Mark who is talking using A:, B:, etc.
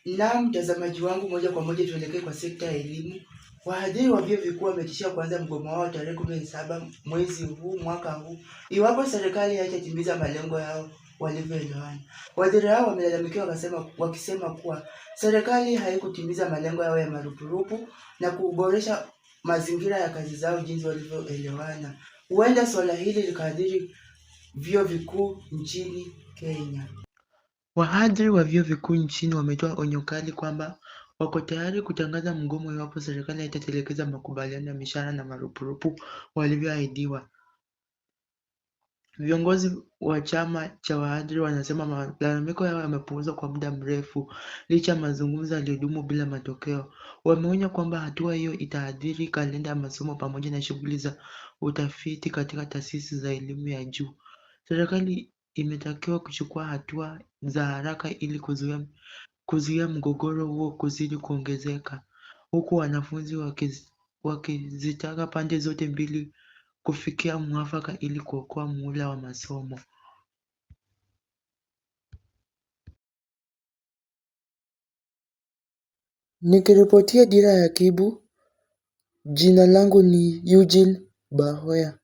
A: Na mtazamaji wangu, moja kwa moja tuelekee kwa sekta ya elimu. Wahadhiri wa vyuo vikuu wametishia kuanza mgomo wao tarehe 17 mwezi huu mwaka huu iwapo serikali haitatimiza malengo yao walivyoelewana. Wahadhiri hao wamelalamikia wakisema kuwa serikali haikutimiza malengo yao ya marupurupu na kuboresha mazingira ya kazi zao jinsi walivyoelewana. Huenda swala hili likaathiri vyuo vikuu nchini Kenya. Wahadhiri wa vyuo vikuu nchini wametoa onyo kali kwamba wako tayari kutangaza mgomo iwapo serikali haitatelekeza makubaliano ya mishahara na marupurupu walivyoahidiwa. Viongozi wa chama cha wahadhiri wanasema malalamiko yao yamepuuzwa kwa muda mrefu licha ya mazungumzo yaliyodumu bila matokeo. Wameonya kwamba hatua hiyo itaathiri kalenda ya masomo pamoja na shughuli za utafiti katika taasisi za elimu ya juu. Serikali imetakiwa kuchukua hatua za haraka ili kuzuia mgogoro huo kuzidi kuongezeka, huku wanafunzi wakizitaka pande zote mbili kufikia mwafaka ili kuokoa muhula wa masomo. Nikiripotia Dira ya Kibu, jina langu ni Eugene Bahoya.